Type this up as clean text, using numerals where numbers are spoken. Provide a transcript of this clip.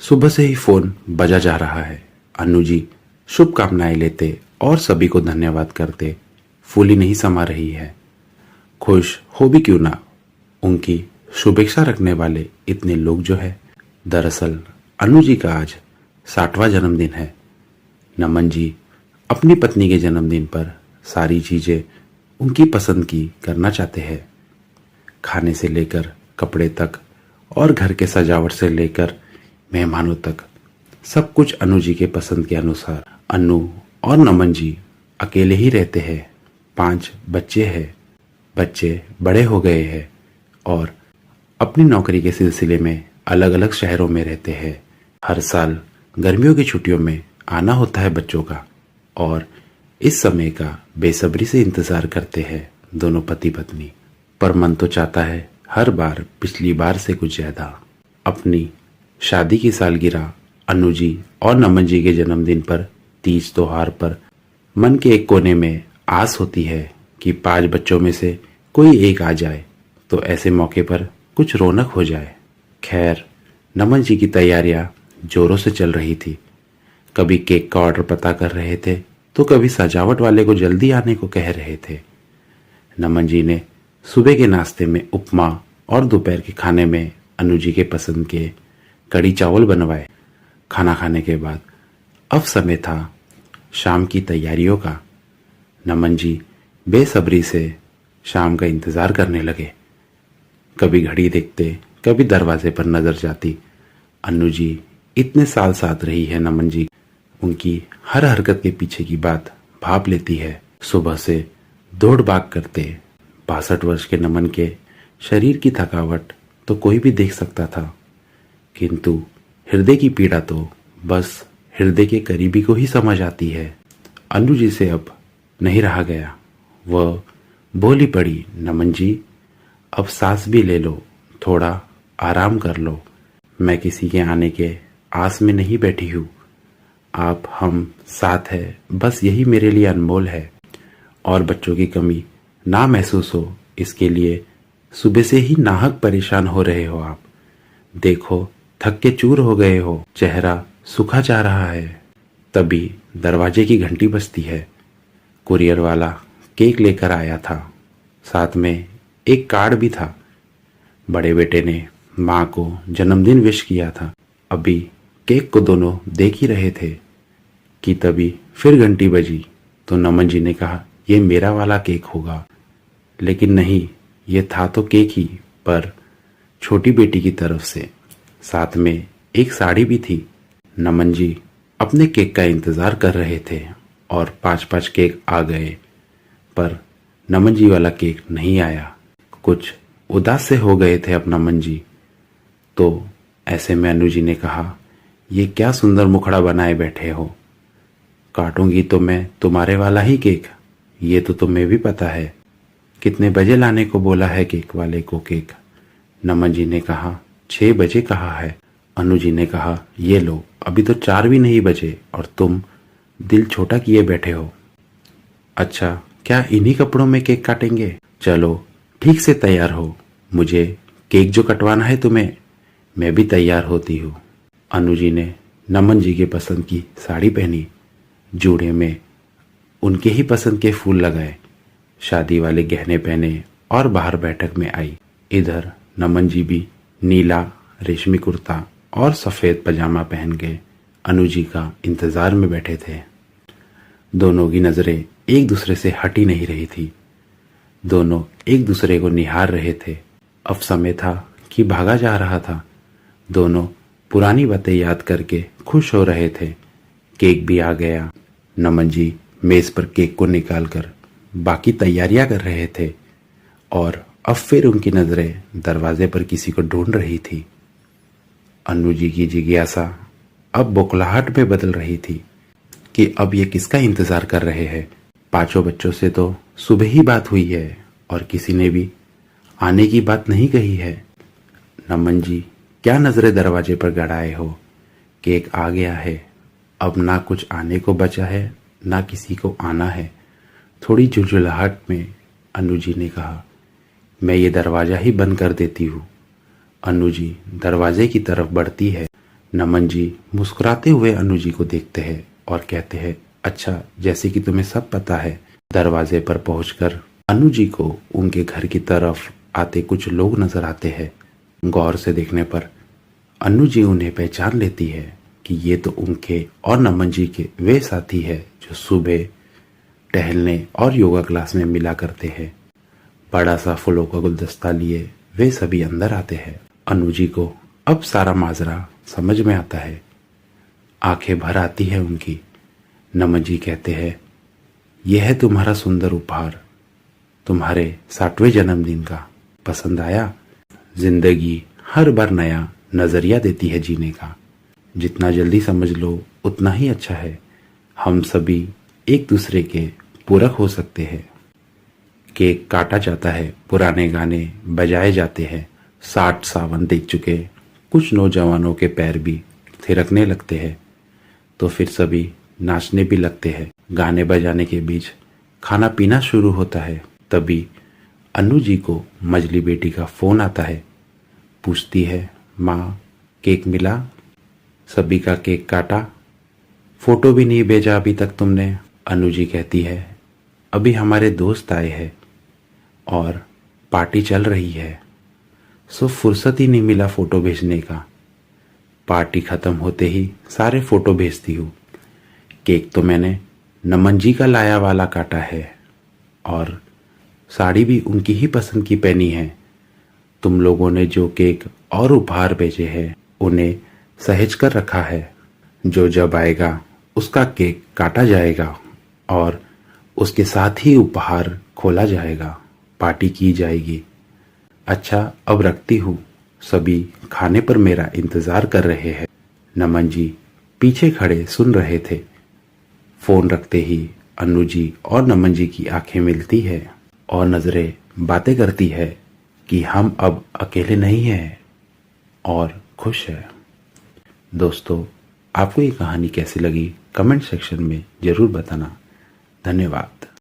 सुबह से ही फोन बजा जा रहा है। अन्नू जी शुभकामनाएं लेते और सभी को धन्यवाद करते फूली नहीं समा रही है। खुश हो भी क्यों ना, उनकी शुभेच्छा रखने वाले इतने लोग जो है। दरअसल अन्नू जी का आज 60वां जन्मदिन है। नमन जी अपनी पत्नी के जन्मदिन पर सारी चीजें उनकी पसंद की करना चाहते हैं। खाने से लेकर कपड़े तक और घर के सजावट से लेकर मेहमानों तक सब कुछ अनु जी के पसंद के अनुसार। अनु और नमन जी अकेले ही रहते हैं। 5 बच्चे हैं। बच्चे बड़े हो गए हैं और अपनी नौकरी के सिलसिले में अलग अलग शहरों में रहते हैं। हर साल गर्मियों की छुट्टियों में आना होता है बच्चों का और इस समय का बेसब्री से इंतजार करते हैं दोनों पति पत्नी। पर मन तो चाहता है हर बार पिछली बार से कुछ ज्यादा। अपनी शादी की सालगिरह अनु जी और नमन जी के जन्मदिन पर तीज त्योहार पर मन के एक कोने में आस होती है कि 5 बच्चों में से कोई एक आ जाए तो ऐसे मौके पर कुछ रौनक हो जाए। खैर नमन जी की तैयारियां जोरों से चल रही थी। कभी केक का ऑर्डर पता कर रहे थे तो कभी सजावट वाले को जल्दी आने को कह रहे थे। नमन जी ने सुबह के नाश्ते में उपमा और दोपहर के खाने में अनु जी के पसंद के कड़ी चावल बनवाए। खाना खाने के बाद अब समय था शाम की तैयारियों का। नमन जी बेसब्री से शाम का इंतजार करने लगे। कभी घड़ी देखते, कभी दरवाजे पर नजर जाती। अनु जी इतने साल साथ रही है नमन जी, उनकी हर हरकत के पीछे की बात भाप लेती है। सुबह से दौड़ भाग करते 62 वर्ष के नमन के शरीर की थकावट तो कोई भी देख सकता था, किंतु हृदय की पीड़ा तो बस हृदय के करीबी को ही समझ आती है। अनु जी से अब नहीं रहा गया। वह बोली पड़ी, नमन जी अब सांस भी ले लो, थोड़ा आराम कर लो। मैं किसी के आने के आस में नहीं बैठी हूँ। आप हम साथ है, बस यही मेरे लिए अनमोल है। और बच्चों की कमी ना महसूस हो इसके लिए सुबह से ही नाहक परेशान हो रहे हो आप। देखो थक के चूर हो गए हो, चेहरा सूखा जा रहा है। तभी दरवाजे की घंटी बजती है। कुरियर वाला केक लेकर आया था, साथ में एक कार्ड भी था। बड़े बेटे ने माँ को जन्मदिन विश किया था। अभी केक को दोनों देख ही रहे थे कि तभी फिर घंटी बजी तो नमन जी ने कहा ये मेरा वाला केक होगा। लेकिन नहीं, ये था तो केक ही, पर छोटी बेटी की तरफ से। साथ में एक साड़ी भी थी। नमन जी अपने केक का इंतजार कर रहे थे और 5-5 केक आ गए, पर नमन जी वाला केक नहीं आया। कुछ उदास से हो गए थे अब नमन जी। तो ऐसे में अनु जी ने कहा ये क्या सुंदर मुखड़ा बनाए बैठे हो, काटूंगी तो मैं तुम्हारे वाला ही केक। ये तो तुम्हें भी पता है। कितने बजे लाने को बोला है केक वाले को केक? नमन जी ने कहा 6 बजे कहा है। अनु जी ने कहा ये लो, अभी तो 4 भी नहीं बजे और तुम दिल छोटा किए बैठे हो। अच्छा, क्या इन्हीं कपड़ों में केक काटेंगे? चलो ठीक से तैयार हो, मुझे केक जो कटवाना है तुम्हें, मैं भी तैयार होती हूँ। अनु जी ने नमन जी के पसंद की साड़ी पहनी, जूड़े में उनके ही पसंद के फूल लगाए, शादी वाले गहने पहने और बाहर बैठक में आई। इधर नमन जी भी नीला रेशमी कुर्ता और सफेद पजामा पहन के अनु जी का इंतजार में बैठे थे। दोनों की नजरें एक दूसरे से हटी नहीं रही थी। दोनों एक दूसरे को निहार रहे थे। अब समय था कि भागा जा रहा था। दोनों पुरानी बातें याद करके खुश हो रहे थे। केक भी आ गया। नमन जी मेज पर केक को निकालकर बाकी तैयारियां कर रहे थे और अब फिर उनकी नजरें दरवाजे पर किसी को ढूंढ रही थी। अनु जी की जिज्ञासा अब बौखलाहट में बदल रही थी कि अब ये किसका इंतजार कर रहे हैं। 5 बच्चों से तो सुबह ही बात हुई है और किसी ने भी आने की बात नहीं कही है। नमन जी क्या नजरें दरवाजे पर गड़ाए हो, केक आ गया है। अब ना कुछ आने को बचा है ना किसी को आना है। थोड़ी झुंझुलाहट में अनु जी ने कहा मैं ये दरवाजा ही बंद कर देती हूँ। अनु जी दरवाजे की तरफ बढ़ती है। नमन जी मुस्कुराते हुए अनु जी को देखते हैं और कहते हैं, अच्छा, जैसे कि तुम्हें सब पता है। दरवाजे पर पहुंचकर अनु जी को उनके घर की तरफ आते कुछ लोग नजर आते हैं। गौर से देखने पर अनु जी उन्हें पहचान लेती है कि ये तो उनके और नमन जी के वे साथी है जो सुबह टहलने और योगा क्लास में मिला करते हैं। बड़ा सा फूलों का गुलदस्ता लिए वे सभी अंदर आते हैं। अनु जी को अब सारा माजरा समझ में आता है। आंखें भर आती है उनकी। नमन जी कहते हैं, यह है तुम्हारा सुंदर उपहार, तुम्हारे 60वें जन्मदिन का। पसंद आया? जिंदगी हर बार नया नजरिया देती है जीने का। जितना जल्दी समझ लो उतना ही अच्छा है। हम सभी एक दूसरे के पूरक हो सकते हैं। केक काटा जाता है, पुराने गाने बजाए जाते हैं। 60 सावन देख चुके कुछ नौजवानों के पैर भी थिरकने लगते हैं, तो फिर सभी नाचने भी लगते हैं। गाने बजाने के बीच खाना पीना शुरू होता है। तभी अनु जी को मजली बेटी का फोन आता है। पूछती है, माँ, केक मिला? सभी का केक काटा? फोटो भी नहीं भेजा अभी तक तुमने? अनु जी कहती है, अभी हमारे दोस्त आए हैं और पार्टी चल रही है, सो फुर्सत ही नहीं मिला फोटो भेजने का। पार्टी खत्म होते ही सारे फोटो भेजती हूँ। केक तो मैंने नमन जी का लाया वाला काटा है और साड़ी भी उनकी ही पसंद की पहनी है। तुम लोगों ने जो केक और उपहार भेजे हैं उन्हें सहेज कर रखा है। जो जब आएगा उसका केक काटा जाएगा और उसके साथ ही उपहार खोला जाएगा, पार्टी की जाएगी। अच्छा, अब रखती हूँ, सभी खाने पर मेरा इंतजार कर रहे हैं। नमन जी पीछे खड़े सुन रहे थे। फोन रखते ही अनु जी और नमन जी की आंखें मिलती है और नजरें बातें करती है कि हम अब अकेले नहीं हैं और खुश है। दोस्तों, आपको ये कहानी कैसी लगी कमेंट सेक्शन में जरूर बताना। धन्यवाद।